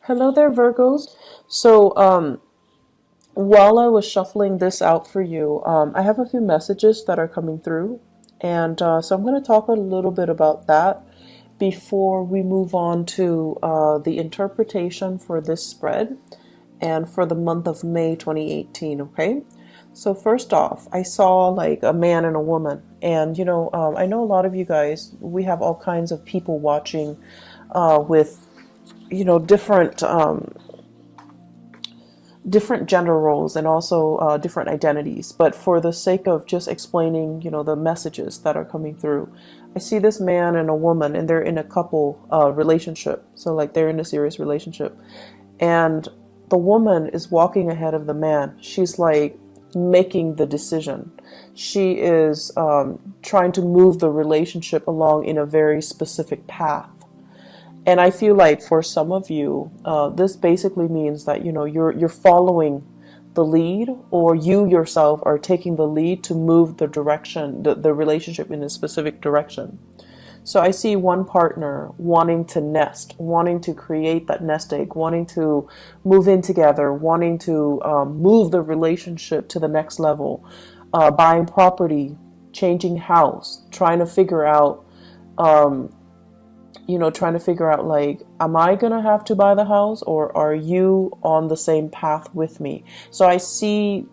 Hello there, Virgos. So, while I was shuffling this out for you, I have a few messages that are coming through. And so I'm going to talk a little bit about that before we move on to the interpretation for this spread and for the month of May 2018, okay? So, first off, I saw like a man and a woman. And, I know a lot of you guys, we have all kinds of people watching with different gender roles and also different identities. But for the sake of just explaining, the messages that are coming through, I see this man and a woman, and they're in a couple relationship. So like they're in a serious relationship, and the woman is walking ahead of the man. She's like making the decision. She is trying to move the relationship along in a very specific path. And I feel like for some of you, this basically means that you're following the lead, or you yourself are taking the lead to move the direction, the relationship in a specific direction. So I see one partner wanting to nest, wanting to create that nest egg, wanting to move in together, wanting to move the relationship to the next level, buying property, changing house, trying to figure out like, am I gonna have to buy the house, or are you on the same path with me? So I see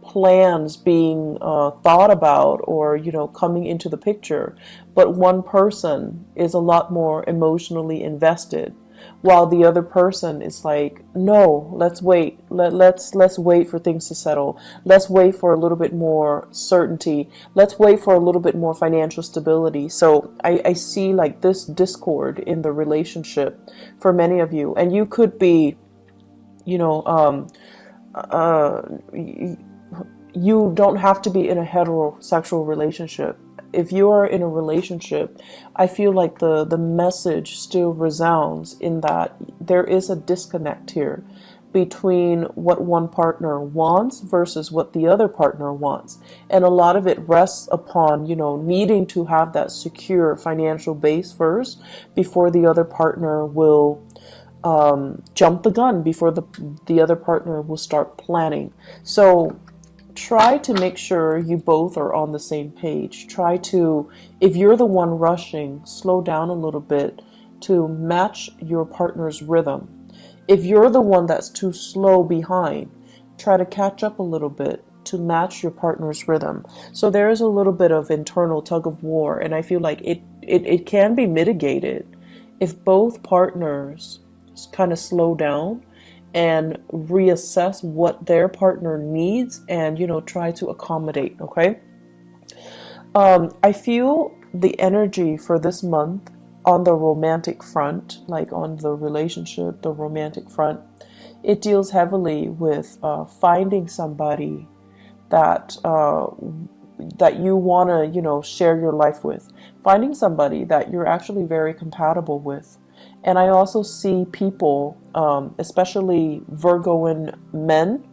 plans being thought about, or coming into the picture, but one person is a lot more emotionally invested, while the other person is like, no, let's wait. Let's wait for things to settle. Let's wait for a little bit more certainty. Let's wait for a little bit more financial stability. So I see like this discord in the relationship for many of you, and you could be, you know uh you don't have to be in a heterosexual relationship. If you are in a relationship, I feel like the message still resounds in that there is a disconnect here between what one partner wants versus what the other partner wants. And a lot of it rests upon, needing to have that secure financial base first before the other partner will jump the gun, before the other partner will start planning. So try to make sure you both are on the same page. Try to, if you're the one rushing, slow down a little bit to match your partner's rhythm. If you're the one that's too slow behind, try to catch up a little bit to match your partner's rhythm. So there is a little bit of internal tug of war, and I feel like it can be mitigated if both partners kind of slow down and reassess what their partner needs, and try to accommodate. Okay. I feel the energy for this month on the romantic front, like on the relationship, the romantic front, it deals heavily with finding somebody that that you want to share your life with, finding somebody that you're actually very compatible with. And I also see people, especially Virgoan men,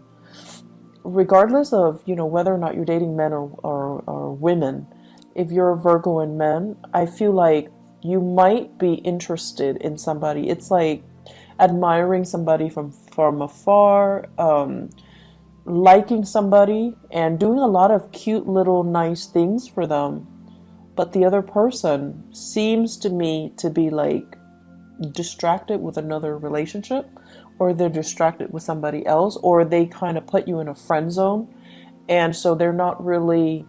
regardless of whether or not you're dating men or women. If you're a Virgoan man, I feel like you might be interested in somebody. It's like admiring somebody from afar, liking somebody and doing a lot of cute little nice things for them, but the other person seems to me to be like distracted with another relationship, or they're distracted with somebody else, or they kind of put you in a friend zone. And so they're not really,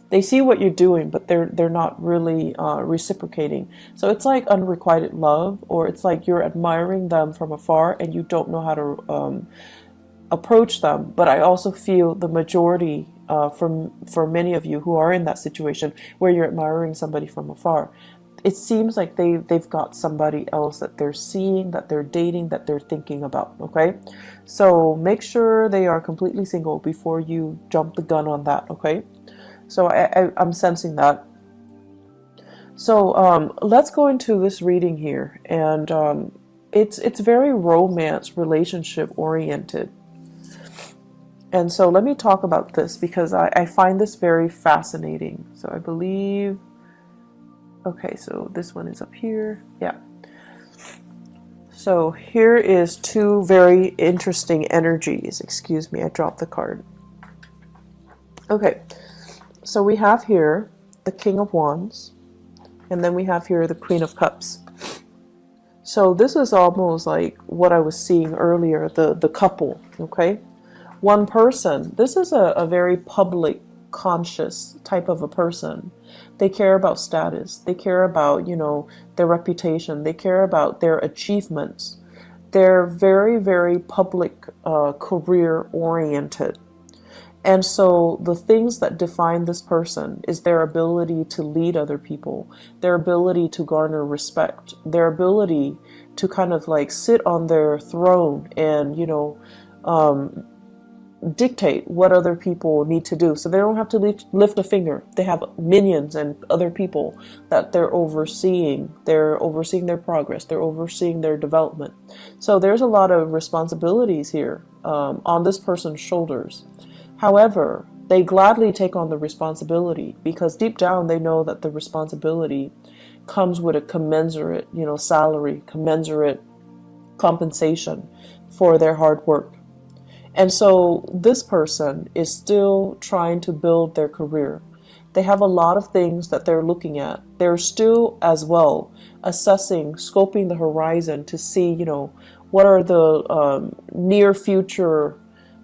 they see what you're doing, but they're not really reciprocating. So it's like unrequited love, or it's like you're admiring them from afar and you don't know how to approach them. But I also feel the majority, for many of you who are in that situation where you're admiring somebody from afar, it seems like they've got somebody else that they're seeing, that they're dating, that they're thinking about. Okay, so make sure they are completely single before you jump the gun on that. Okay, so I'm sensing that. So let's go into this reading here, and it's very romance relationship oriented. And so let me talk about this because I find this very fascinating. So I believe, okay, so this one is up here. Yeah. So here is two very interesting energies. Excuse me, I dropped the card. Okay, so we have here the King of Wands, and then we have here the Queen of Cups. So this is almost like what I was seeing earlier, the couple, okay? One person. This is a very public, conscious type of a person. They care about status. They care about, their reputation. They care about their achievements. They're very, very public, career oriented. And so the things that define this person is their ability to lead other people, their ability to garner respect, their ability to kind of like sit on their throne and, dictate what other people need to do. So they don't have to lift a finger. They have minions and other people that they're overseeing. They're overseeing their progress. They're overseeing their development. So there's a lot of responsibilities here on this person's shoulders. However, they gladly take on the responsibility because deep down they know that the responsibility comes with a commensurate, salary, commensurate compensation for their hard work. And so this person is still trying to build their career. They have a lot of things that they're looking at. They're still as well assessing, scoping the horizon to see, what are the near future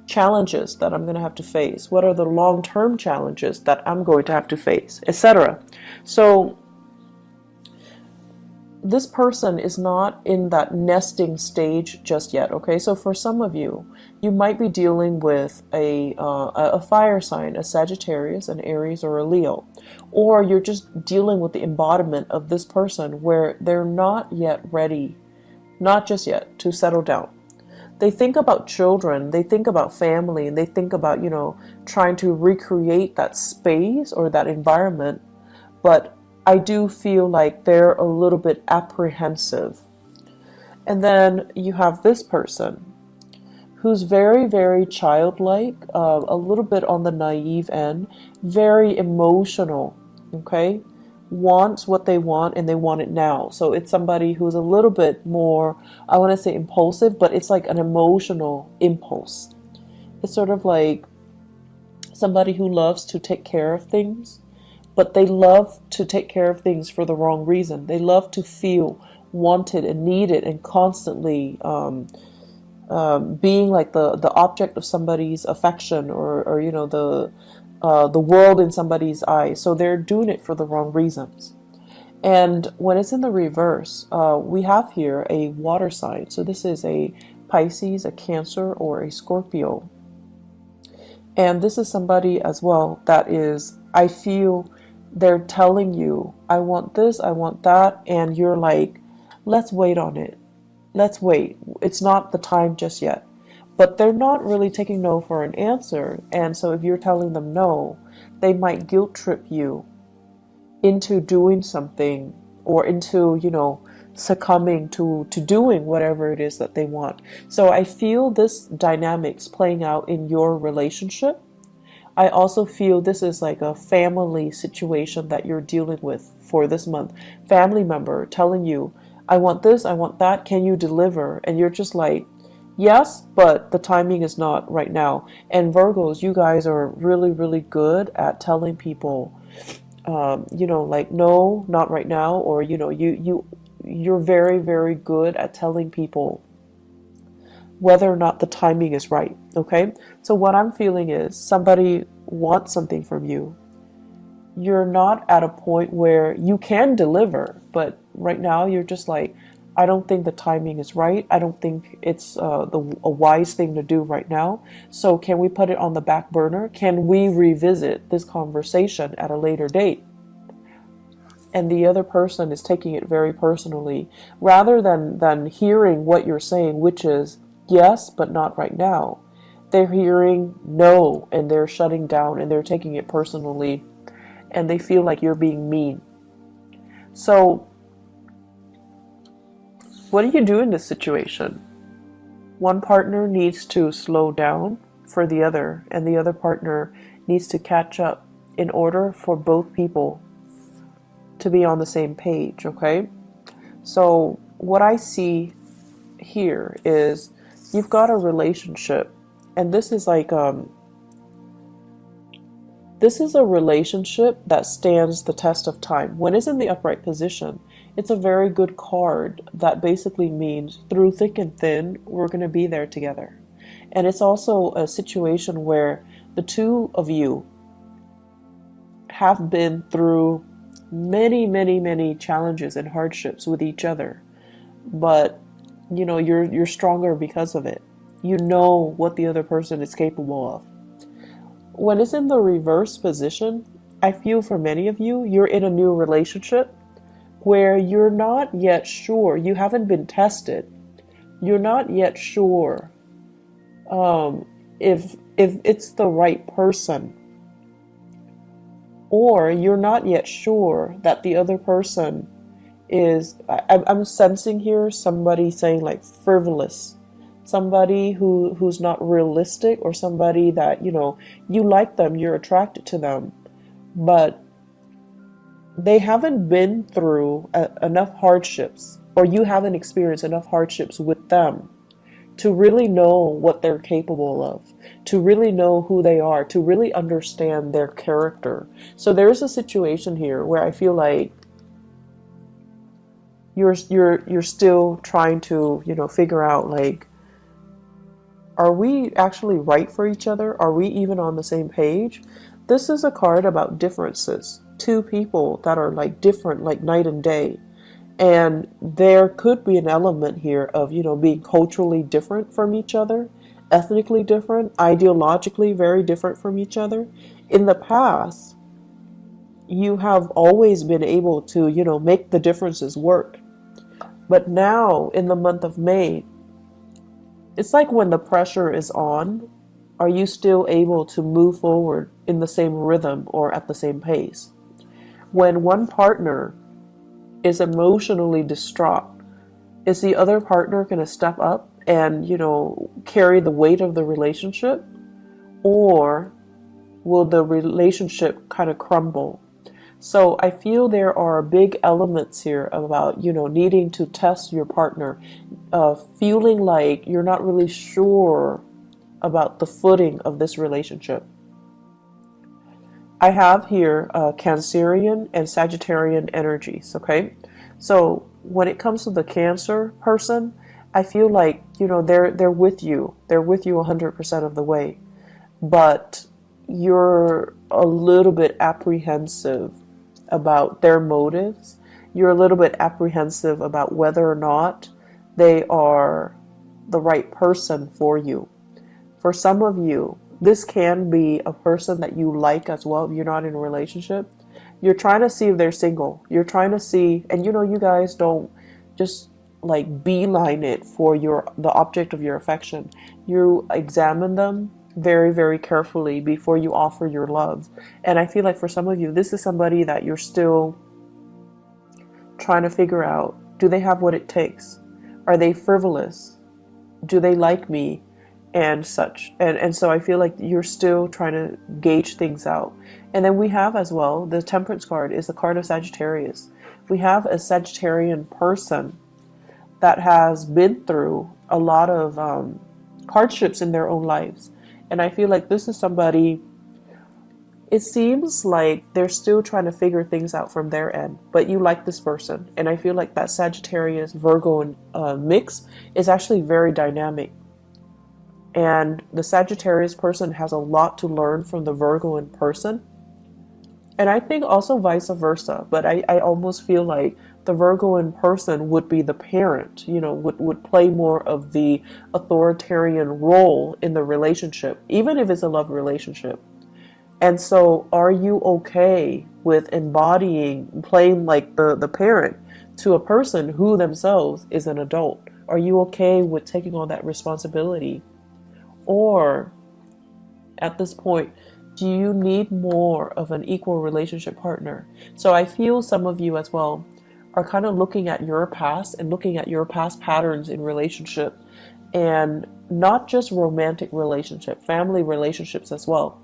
challenges that I'm going to have to face? What are the long-term challenges that I'm going to have to face, etc. So this person is not in that nesting stage just yet, okay? So for some of you, you might be dealing with a fire sign, a Sagittarius, an Aries, or a Leo. Or you're just dealing with the embodiment of this person where they're not yet ready, not just yet, to settle down. They think about children, they think about family, and they think about, trying to recreate that space or that environment. But I do feel like they're a little bit apprehensive. And then you have this person who's very, very childlike, a little bit on the naive end, very emotional, okay? Wants what they want and they want it now. So it's somebody who's a little bit more, I want to say impulsive, but it's like an emotional impulse. It's sort of like somebody who loves to take care of things, but they love to take care of things for the wrong reason. They love to feel wanted and needed and constantly being like the object of somebody's affection or the world in somebody's eyes. So they're doing it for the wrong reasons. And when it's in the reverse, we have here a water sign. So this is a Pisces, a Cancer, or a Scorpio. And this is somebody as well that is, I feel they're telling you, I want this, I want that. And you're like, let's wait on it. Let's wait. It's not the time just yet. But they're not really taking no for an answer. And so if you're telling them no, they might guilt trip you into doing something or into, succumbing to doing whatever it is that they want. So I feel this dynamics playing out in your relationship. I also feel this is like a family situation that you're dealing with for this month. Family member telling you, I want this, I want that, can you deliver? And you're just like, yes, but the timing is not right now. And Virgos, you guys are really, really good at telling people, like, no, not right now. Or, you're very, very good at telling people whether or not the timing is right. Okay. So what I'm feeling is somebody wants something from you. You're not at a point where you can deliver, but right now you're just like, I don't think the timing is right. I don't think it's a wise thing to do right now. So can we put it on the back burner? Can we revisit this conversation at a later date? And the other person is taking it very personally, rather than hearing what you're saying, which is yes, but not right now. They're hearing no, and they're shutting down, and they're taking it personally, and they feel like you're being mean. So what do you do in this situation? One partner needs to slow down for the other, and the other partner needs to catch up in order for both people to be on the same page, okay? So what I see here is you've got a relationship, and this is like this is a relationship that stands the test of time. When it's in the upright position, it's a very good card that basically means through thick and thin, we're going to be there together. And it's also a situation where the two of you have been through many, many, many challenges and hardships with each other. But, you know, you're stronger because of it. You know what the other person is capable of. When it's in the reverse position, I feel for many of you, you're in a new relationship where you're not yet sure, you haven't been tested. You're not yet sure if it's the right person, or you're not yet sure that the other person is, I'm sensing here somebody saying like frivolous, somebody who's not realistic, or somebody that, you know, you like them, you're attracted to them, but they haven't been through enough hardships, or you haven't experienced enough hardships with them to really know what they're capable of, to really know who they are, to really understand their character. So there's a situation here where I feel like you're still trying to, you know, figure out like, are we actually right for each other? Are we even on the same page? This is a card about differences. Two people that are like different, like night and day. And there could be an element here of, you know, being culturally different from each other, ethnically different, ideologically very different from each other. In the past, you have always been able to, you know, make the differences work. But now in the month of May, it's like when the pressure is on, are you still able to move forward in the same rhythm or at the same pace? When one partner is emotionally distraught, is the other partner going to step up and, you know, carry the weight of the relationship? Or will the relationship kind of crumble? So I feel there are big elements here about, you know, needing to test your partner, feeling like you're not really sure about the footing of this relationship. I have here Cancerian and Sagittarian energies, okay? So when it comes to the Cancer person, I feel like, you know, they're with you. They're with you 100% of the way. But you're a little bit apprehensive about their motives. You're a little bit apprehensive about whether or not they are the right person for you. For some of you, this can be a person that you like as well if you're not in a relationship. You're trying to see if they're single. You're trying to see, and you know, you guys don't just like beeline it for the object of your affection. You examine them very, very carefully before you offer your love. And I feel like for some of you, this is somebody that you're still trying to figure out, do they have what it takes? Are they frivolous? Do they like me? And such. And so I feel like you're still trying to gauge things out. And then we have as well, the Temperance card is the card of Sagittarius. We have a Sagittarian person that has been through a lot of hardships in their own lives. And I feel like this is somebody, it seems like they're still trying to figure things out from their end, but you like this person. And I feel like that Sagittarius Virgo mix is actually very dynamic. And the Sagittarius person has a lot to learn from the Virgoan person. And I think also vice versa. But I almost feel like the Virgoan person would be the parent, you know, would play more of the authoritarian role in the relationship, even if it's a love relationship. And so are you okay with playing like the parent to a person who themselves is an adult? Are you okay with taking on that responsibility? Or at this point, do you need more of an equal relationship partner? So I feel some of you as well are kind of looking at your past and looking at your past patterns in relationship, and not just romantic relationship, family relationships as well.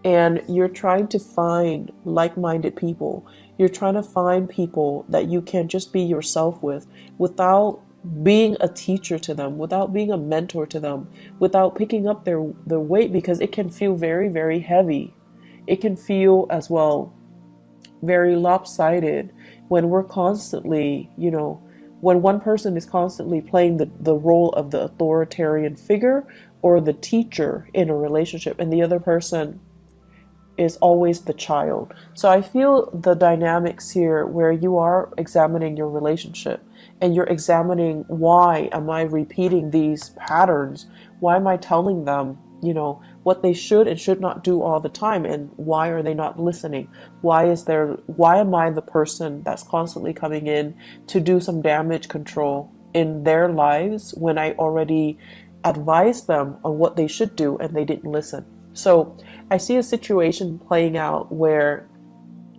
And you're trying to find like-minded people. You're trying to find people that you can just be yourself with without being a teacher to them, without being a mentor to them, without picking up their weight, because it can feel very, very heavy. It can feel as well very lopsided when we're constantly, when one person is constantly playing the role of the authoritarian figure or the teacher in a relationship, and the other person is always the child. So I feel the dynamics here where you are examining your relationship and you're examining, why am I repeating these patterns? Why am I telling them, what they should and should not do all the time, and why are they not listening? Why am I the person that's constantly coming in to do some damage control in their lives when I already advised them on what they should do and they didn't listen? So I see a situation playing out where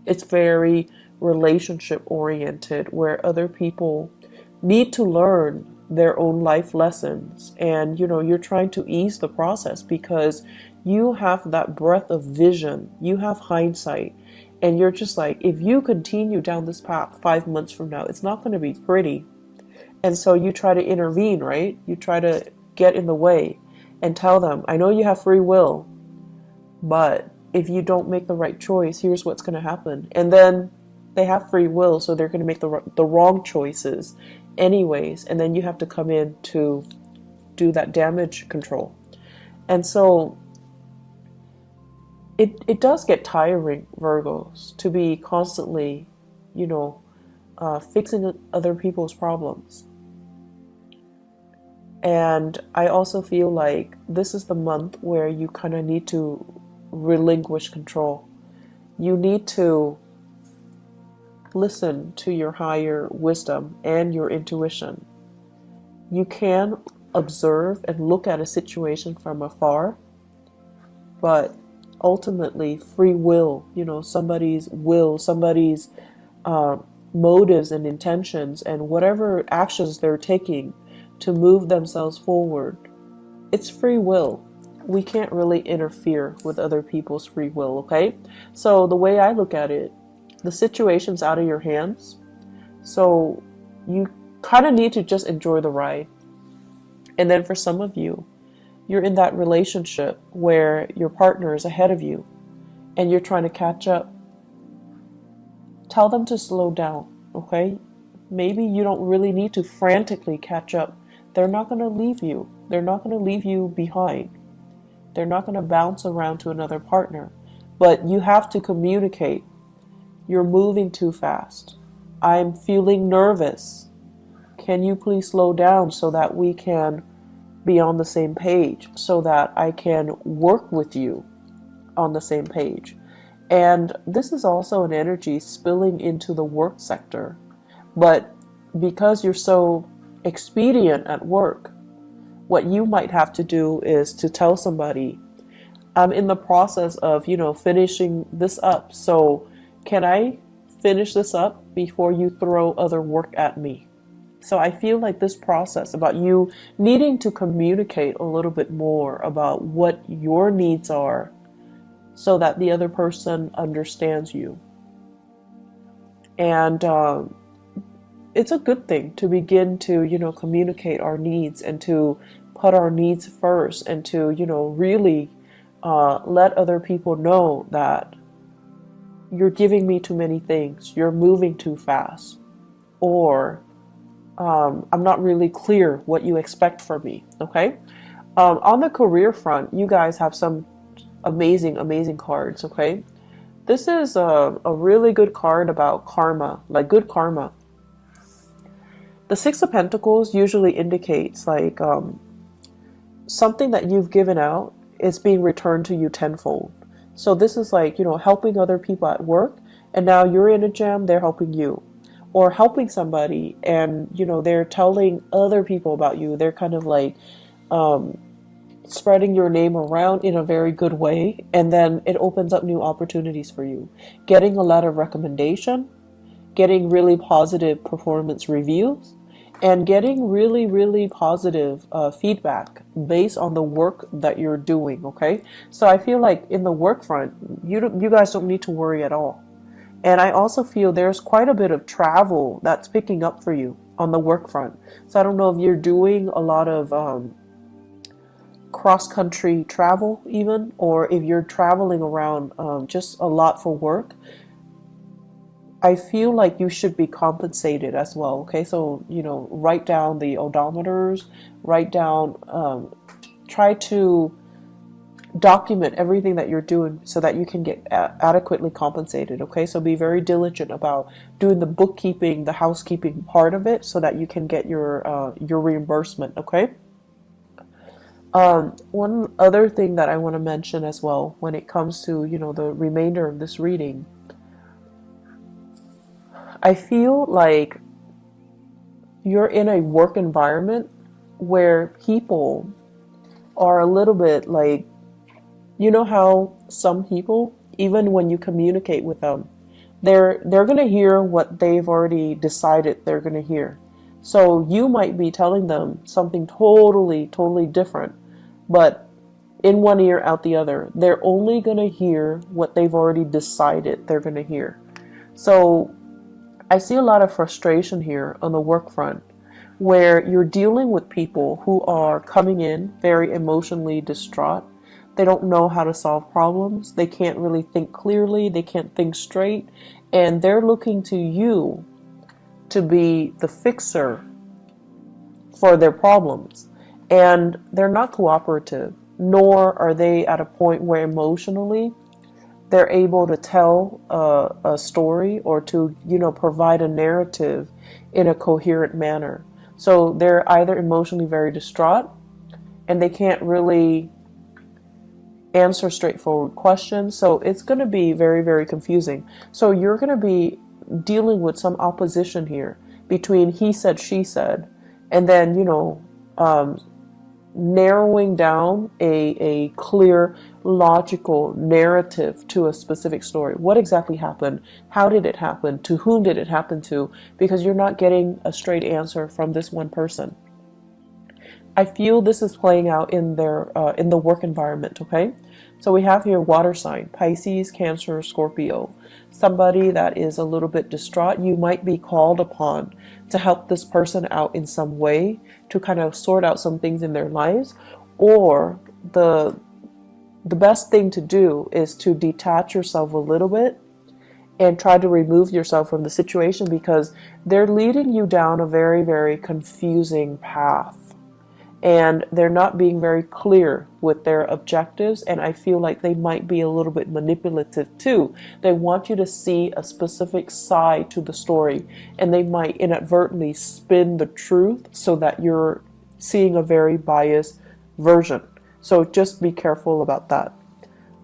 it's very relationship oriented, where other people need to learn their own life lessons, and you're trying to ease the process because you have that breadth of vision, you have hindsight, and you're just like, if you continue down this path 5 months from now, it's not going to be pretty. And so you try to intervene, right? You try to get in the way and tell them, I know you have free will, but if you don't make the right choice, here's what's going to happen. And then they have free will, so they're going to make the wrong choices anyways. And then you have to come in to do that damage control. And so it does get tiring, Virgos, to be constantly, fixing other people's problems. And I also feel like this is the month where you kind of need to relinquish control. You need to listen to your higher wisdom and your intuition. You can observe and look at a situation from afar, but ultimately free will, somebody's motives and intentions and whatever actions they're taking to move themselves forward, it's free will. We can't really interfere with other people's free will, okay? So the way I look at it, the situation's out of your hands, so you kind of need to just enjoy the ride. And then for some of you, you're in that relationship where your partner is ahead of you and you're trying to catch up. Tell them to slow down, okay? Maybe you don't really need to frantically catch up. They're not going to leave you. They're not going to leave you behind. They're not going to bounce around to another partner. But you have to communicate. You're moving too fast. I'm feeling nervous. Can you please slow down so that we can be on the same page, so that I can work with you on the same page? And this is also an energy spilling into the work sector. But because you're so expedient at work, what you might have to do is to tell somebody, I'm in the process of, finishing this up. So can I finish this up before you throw other work at me? So I feel like this process about you needing to communicate a little bit more about what your needs are so that the other person understands you. And it's a good thing to begin to, communicate our needs and to put our needs first and to, really let other people know that you're giving me too many things, you're moving too fast, or I'm not really clear what you expect from me, okay? On the career front, you guys have some amazing cards, okay? This is a really good card about karma, like good karma. The Six of Pentacles usually indicates like something that you've given out is being returned to you tenfold. So this is like, helping other people at work, and now you're in a jam, they're helping you. Or helping somebody and, they're telling other people about you. They're kind of like spreading your name around in a very good way. And then it opens up new opportunities for you. Getting a lot of recommendation, getting really positive performance reviews, and getting really, really positive feedback based on the work that you're doing, okay? So I feel like in the work front, you guys don't need to worry at all. And I also feel there's quite a bit of travel that's picking up for you. on the work front. So I don't know if you're doing a lot of cross-country travel even, or if you're traveling around just a lot for work. I feel like you should be compensated as well. Okay, so write down the odometers, write down, try to document everything that you're doing so that you can get adequately compensated. Okay, so be very diligent about doing the bookkeeping, the housekeeping part of it, so that you can get your reimbursement. Okay. One other thing that I want to mention as well when it comes to the remainder of this reading, I feel like you're in a work environment where people are a little bit like, how some people, even when you communicate with them, they're going to hear what they've already decided they're going to hear. So you might be telling them something totally, totally different, but in one ear, out the other. They're only going to hear what they've already decided they're going to hear. So I see a lot of frustration here on the work front, where you're dealing with people who are coming in very emotionally distraught. They don't know how to solve problems. They can't really think clearly. They can't think straight. And they're looking to you to be the fixer for their problems. And they're not cooperative, nor are they at a point where emotionally they're able to tell a story or to, provide a narrative in a coherent manner. So they're either emotionally very distraught and they can't really answer straightforward questions. So it's going to be very, very confusing. So you're going to be dealing with some opposition here between he said, she said, and then, narrowing down a clear, logical narrative to a specific story. What exactly happened? How did it happen? To whom did it happen to? Because you're not getting a straight answer from this one person. I feel this is playing out in the work environment. Okay, so we have here water sign: Pisces, Cancer, Scorpio. Somebody that is a little bit distraught. You might be called upon to help this person out in some way, to kind of sort out some things in their lives, or the best thing to do is to detach yourself a little bit and try to remove yourself from the situation, because they're leading you down a very, very confusing path. And they're not being very clear with their objectives, and I feel like they might be a little bit manipulative too. They want you to see a specific side to the story, and they might inadvertently spin the truth so that you're seeing a very biased version. So just be careful about that.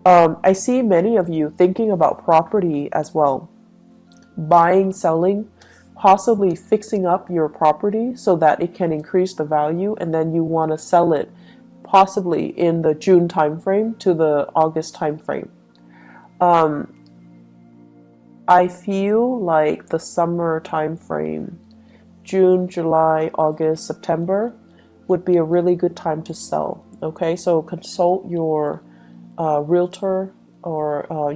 I see many of you thinking about property as well. Buying, selling, possibly fixing up your property so that it can increase the value, and then you want to sell it possibly in the June timeframe to the August timeframe. I feel like the summer timeframe, June, July, August, September, would be a really good time to sell. Okay, so consult your realtor, or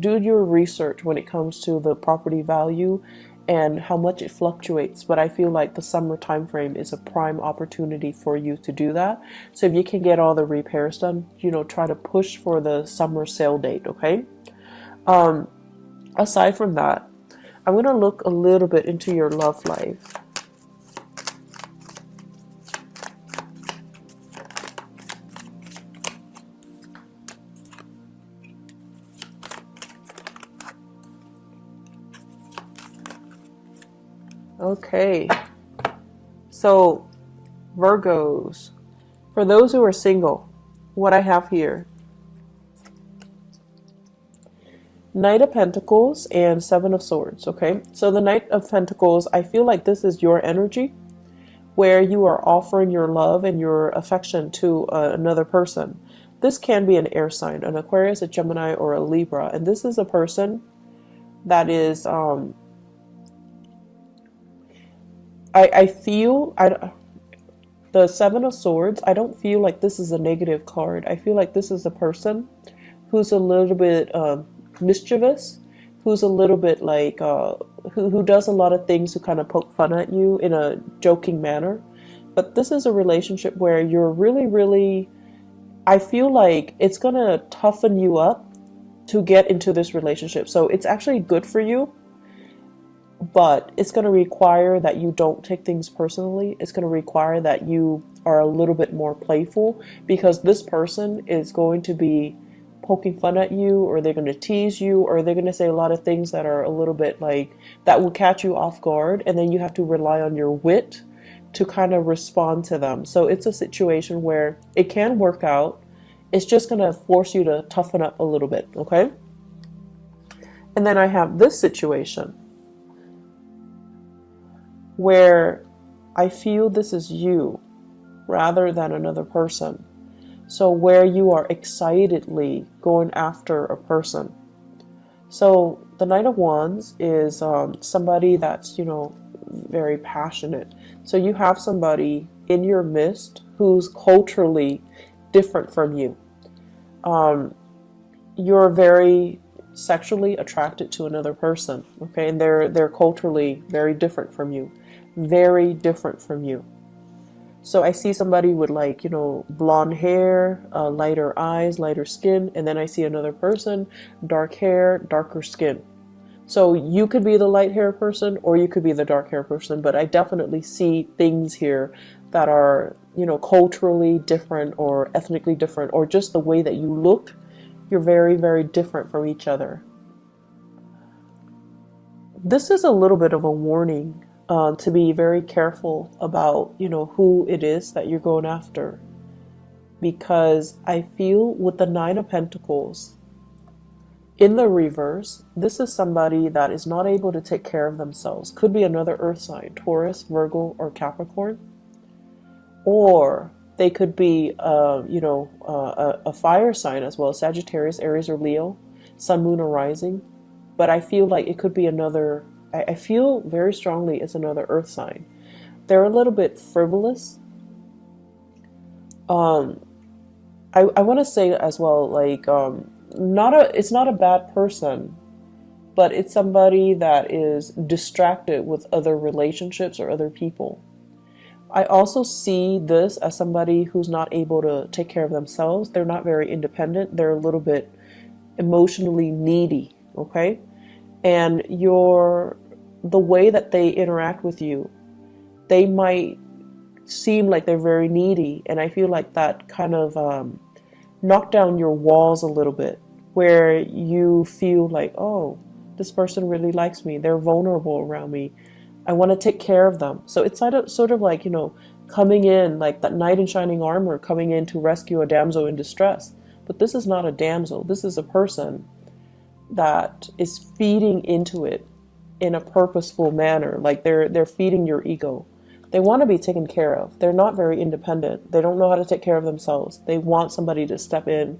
do your research when it comes to the property value and how much it fluctuates. But I feel like the summer time frame is a prime opportunity for you to do that. So if you can get all the repairs done, try to push for the summer sale date. Okay. Aside from that, I'm going to look a little bit into your love life. Okay, so Virgos, for those who are single, what I have here, Knight of Pentacles and Seven of Swords. Okay, so the Knight of Pentacles, I feel like this is your energy where you are offering your love and your affection to another person. This can be an air sign, an Aquarius, a Gemini, or a Libra, and this is a person that is I feel the Seven of Swords, I don't feel like this is a negative card. I feel like this is a person who's a little bit mischievous, who's a little bit like who does a lot of things to kind of poke fun at you in a joking manner. But this is a relationship where you're really, really, I feel like it's going to toughen you up to get into this relationship. So it's actually good for you, but it's going to require that you don't take things personally. It's going to require that you are a little bit more playful, because this person is going to be poking fun at you, or they're going to tease you, or they're going to say a lot of things that are a little bit like that will catch you off guard, and then you have to rely on your wit to kind of respond to them. So it's a situation where it can work out. It's just going to force you to toughen up a little bit, okay? And then I have this situation where I feel this is you rather than another person. So where you are excitedly going after a person. So the Knight of Wands is somebody that's, very passionate. So you have somebody in your midst who's culturally different from you. You're very sexually attracted to another person, okay? And they're culturally very different from you. Very different from you. So I see somebody with blonde hair, lighter eyes, lighter skin, and then I see another person, dark hair, darker skin. So you could be the light hair person or you could be the dark hair person, but I definitely see things here that are, culturally different or ethnically different, or just the way that you look, you're very, very different from each other. This is a little bit of a warning. To be very careful about, who it is that you're going after. Because I feel with the Nine of Pentacles, in the reverse, this is somebody that is not able to take care of themselves. Could be another earth sign, Taurus, Virgo, or Capricorn. Or they could be, a fire sign as well, Sagittarius, Aries, or Leo, Sun, Moon, or Rising. But I feel like it could be another, I feel very strongly it's another earth sign. They're a little bit frivolous. I want to say as well, it's not a bad person, but it's somebody that is distracted with other relationships or other people. I also see this as somebody who's not able to take care of themselves. They're not very independent. They're a little bit emotionally needy, okay? And the way that they interact with you, they might seem like they're very needy. And I feel like that kind of knocked down your walls a little bit, where you feel like, oh, this person really likes me. They're vulnerable around me. I want to take care of them. So it's sort of like, coming in, like that knight in shining armor coming in to rescue a damsel in distress. But this is not a damsel. This is a person that is feeding into it in a purposeful manner. Like they're feeding your ego. They want to be taken care of. They're not very independent. They don't know how to take care of themselves. They want somebody to step in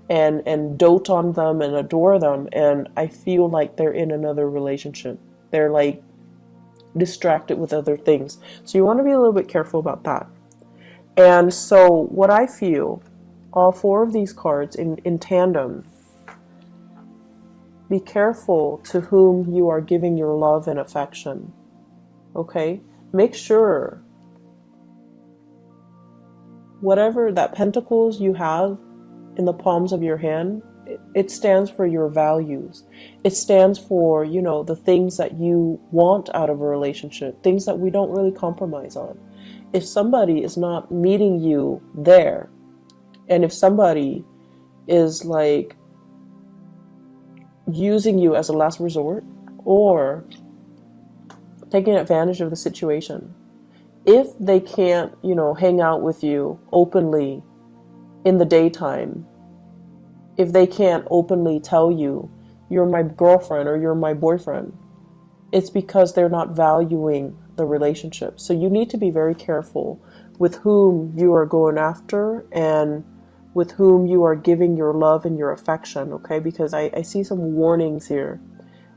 and dote on them and adore them. And I feel like they're in another relationship. They're like distracted with other things. So you want to be a little bit careful about that. And so what I feel, all four of these cards in tandem, be careful to whom you are giving your love and affection. Okay? Make sure whatever that pentacles you have in the palms of your hand, it stands for your values. It stands for, the things that you want out of a relationship, things that we don't really compromise on. If somebody is not meeting you there, and if somebody is like using you as a last resort or taking advantage of the situation, if they can't, hang out with you openly in the daytime, if they can't openly tell you, you're my girlfriend or you're my boyfriend, it's because they're not valuing the relationship. So you need to be very careful with whom you are going after and with whom you are giving your love and your affection, okay? Because I see some warnings here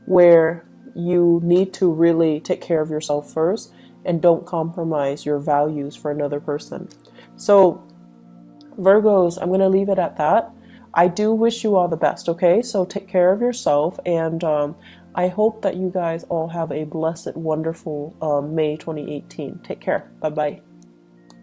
where you need to really take care of yourself first and don't compromise your values for another person. So Virgos, I'm going to leave it at that. I do wish you all the best, okay? So take care of yourself, and I hope that you guys all have a blessed, wonderful May 2018. Take care. Bye bye.